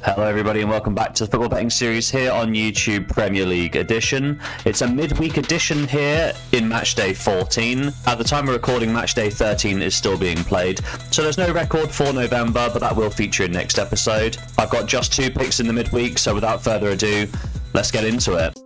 Hello everybody and welcome back to the football betting series here on YouTube Premier League edition. It's a midweek edition here in Matchday 14. At the time of recording, Matchday 13 is still being played, so there's no record for November, but that will feature in next episode. I've got just 2 picks in the midweek, so without further ado, let's get into it.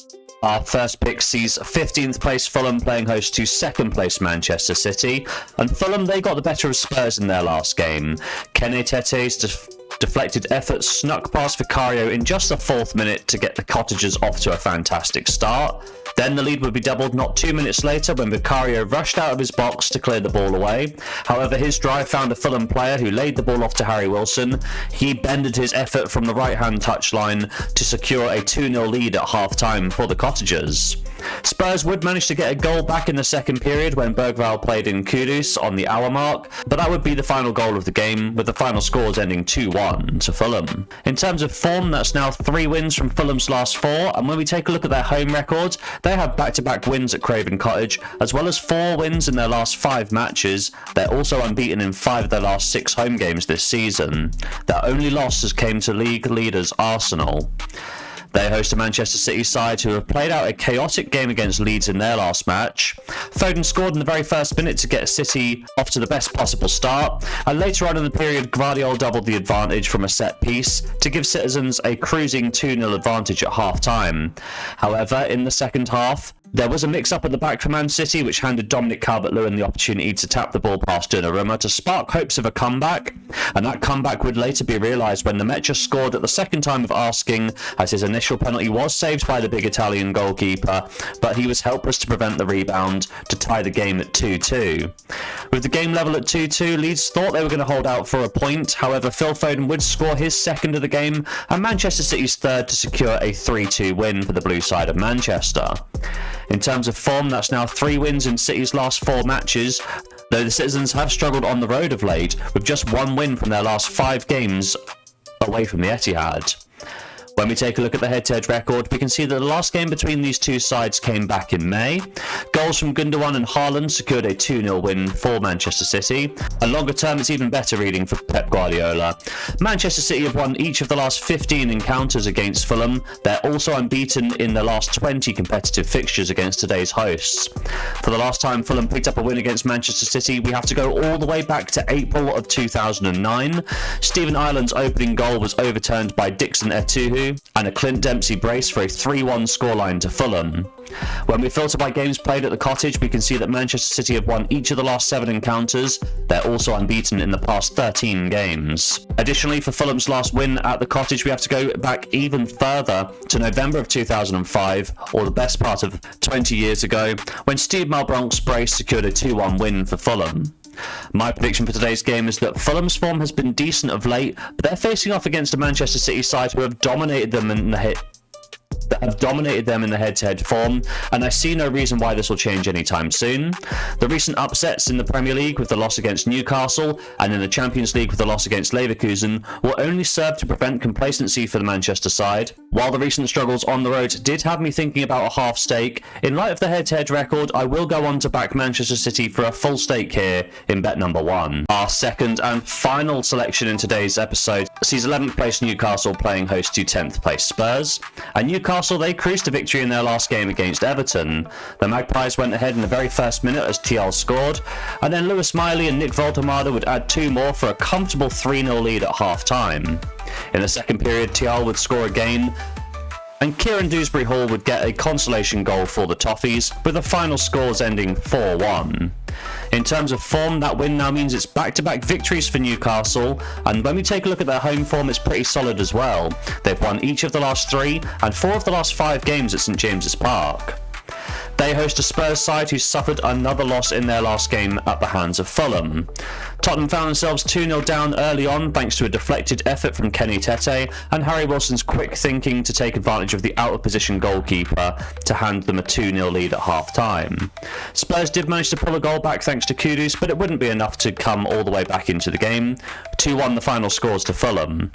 Our first pick sees 15th place Fulham playing host to 2nd place Manchester City, and Fulham, they got the better of Spurs in their last game. Kennny Tete's deflected effort snuck past Vicario in just the 4th minute to get the Cottagers off to a fantastic start. Then the lead would be doubled not 2 minutes later when Vicario rushed out of his box to clear the ball away. However, his drive found a Fulham player who laid the ball off to Harry Wilson. He bended his effort from the right-hand touchline to secure a 2-0 lead at half-time for the Cottagers. Spurs would manage to get a goal back in the second period when Bergvall played in Kudus on the hour mark, but that would be the final goal of the game, with the final scores ending 2-1 to Fulham. In terms of form, that's now 3 wins from Fulham's last 4, and when we take a look at their home record, they have back-to-back wins at Craven Cottage, as well as 4 wins in their last 5 matches. They're also unbeaten in 5 of their last 6 home games this season. Their only losses came to league leaders Arsenal. They host a Manchester City side who have played out a chaotic game against Leeds in their last match. Foden scored in the very first minute to get City off to the best possible start, and later on in the period, Guardiola doubled the advantage from a set piece to give citizens a cruising 2-0 advantage at half-time. However, in the second half, there was a mix-up at the back for Man City, which handed Dominic Calvert-Lewin the opportunity to tap the ball past Donnarumma to spark hopes of a comeback, and that comeback would later be realised when the Metro scored at the second time of asking, as his initial penalty was saved by the big Italian goalkeeper, but he was helpless to prevent the rebound to tie the game at 2-2. With the game level at 2-2, Leeds thought they were going to hold out for a point. However, Phil Foden would score his second of the game, and Manchester City's third to secure a 3-2 win for the blue side of Manchester. In terms of form, that's now 3 wins in City's last 4 matches, though the citizens have struggled on the road of late, with just 1 win from their last 5 games away from the Etihad. When we take a look at the head-to-head record, we can see that the last game between these 2 sides came back in May. Goals from Gundogan and Haaland secured a 2-0 win for Manchester City. And longer term, it's even better reading for Pep Guardiola. Manchester City have won each of the last 15 encounters against Fulham. They're also unbeaten in the last 20 competitive fixtures against today's hosts. For the last time Fulham picked up a win against Manchester City, we have to go all the way back to April of 2009. Stephen Ireland's opening goal was overturned by Dixon Etuhu, and a Clint Dempsey brace for a 3-1 scoreline to Fulham. When we filter by games played at the Cottage, we can see that Manchester City have won each of the last 7 encounters. They're also unbeaten in the past 13 games. Additionally, for Fulham's last win at the Cottage, we have to go back even further to November of 2005, or the best part of 20 years ago, when Steve Malbronk's brace secured a 2-1 win for Fulham. My prediction for today's game is that Fulham's form has been decent of late, but they're facing off against a Manchester City side who have dominated them in the head-to-head form, and I see no reason why this will change anytime soon. The recent upsets in the Premier League with the loss against Newcastle and in the Champions League with the loss against Leverkusen will only serve to prevent complacency for the Manchester side. While the recent struggles on the road did have me thinking about a half stake, in light of the head-to-head record, I will go on to back Manchester City for a full stake here in bet number 1. Our second and final selection in today's episode sees 11th place Newcastle playing host to 10th place Spurs, and Newcastle, they cruised to victory in their last game against Everton. The Magpies went ahead in the very first minute as TL scored, and then Lewis Miley and Nick Voltemade would add 2 more for a comfortable 3-0 lead at half-time. In the second period, TL would score again, and Kieran Dewsbury-Hall would get a consolation goal for the Toffees, with the final scores ending 4-1. In terms of form, that win now means it's back-to-back victories for Newcastle, and when we take a look at their home form, it's pretty solid as well. They've won each of the last 3 and 4 of the last 5 games at St James's Park. They host a Spurs side who suffered another loss in their last game at the hands of Fulham. Tottenham found themselves 2-0 down early on thanks to a deflected effort from Kennny Tete and Harry Wilson's quick thinking to take advantage of the out-of-position goalkeeper to hand them a 2-0 lead at half-time. Spurs did manage to pull a goal back thanks to Kudus, but it wouldn't be enough to come all the way back into the game. 2-1 the final scores to Fulham.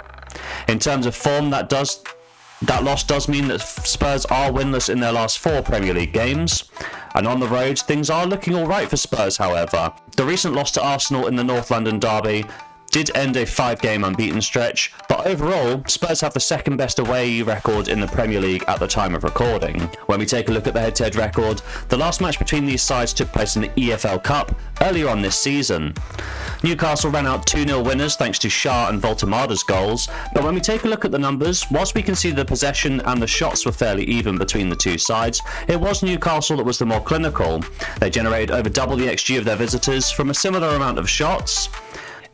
In terms of form, that loss does mean that Spurs are winless in their last 4 Premier League games. And on the road, things are looking alright for Spurs, however. The recent loss to Arsenal in the North London derby did end a 5-game unbeaten stretch, but But overall, Spurs have the second best away record in the Premier League at the time of recording. When we take a look at the head-to-head record, the last match between these sides took place in the EFL Cup earlier on this season. Newcastle ran out 2-0 winners thanks to Shah and Voltemada's goals, but when we take a look at the numbers, whilst we can see the possession and the shots were fairly even between the two sides, it was Newcastle that was the more clinical. They generated over double the XG of their visitors from a similar amount of shots.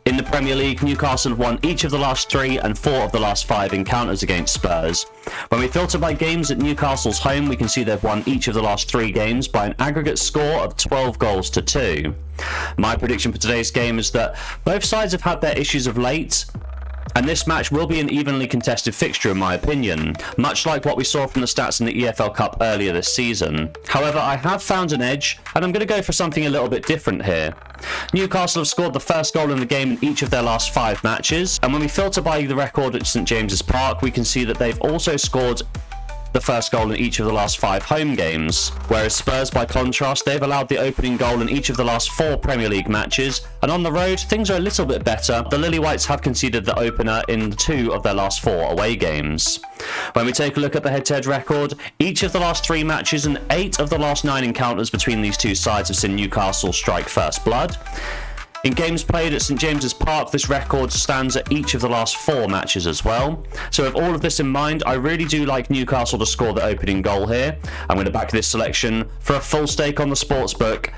In the Premier League, Newcastle have won each of the last 3 and 4 of the last 5 encounters against Spurs. When we filter by games at Newcastle's home, we can see they've won each of the last 3 games by an aggregate score of 12 goals to 2. My prediction for today's game is that both sides have had their issues of late, and this match will be an evenly contested fixture in my opinion, much like what we saw from the stats in the EFL Cup earlier this season. However, I have found an edge, and I'm going to go for something a little bit different here. Newcastle have scored the first goal in the game in each of their last 5 matches, and when we filter by the record at St James's Park, we can see that they've also scored the first goal in each of the last 5 home games, whereas Spurs, by contrast, they've allowed the opening goal in each of the last 4 Premier League matches, and on the road, things are a little bit better. The Lily Whites have conceded the opener in 2 of their last 4 away games. When we take a look at the head-to-head record, each of the last 3 matches and 8 of the last 9 encounters between these two sides have seen Newcastle strike first blood. In games played at St James's Park, this record stands at each of the last 4 matches as well. So with all of this in mind, I really do like Newcastle to score the opening goal here. I'm going to back this selection for a full stake on the sportsbook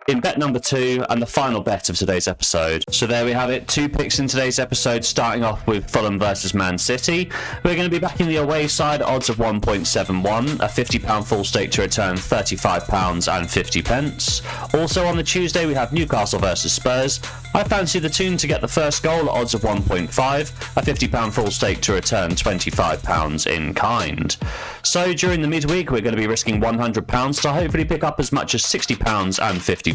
in bet number 2 and the final bet of today's episode. So there we have it, 2 picks in today's episode, starting off with Fulham versus Man City. We're going to be backing the away side, odds of 1.71, a £50 full stake to return £35.50. Also on the Tuesday we have Newcastle versus Spurs. I fancy the Toon to get the first goal, odds of 1.5, a £50 full stake to return £25 in kind. So during the midweek we're going to be risking £100 to hopefully pick up as much as £60.50.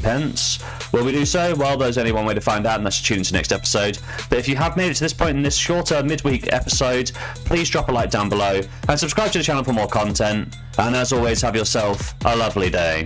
Will we do so? Well, there's only one way to find out, and that's to tune into next episode. But if you have made it to this point in this shorter midweek episode, please drop a like down below and subscribe to the channel for more content. And as always, have yourself a lovely day.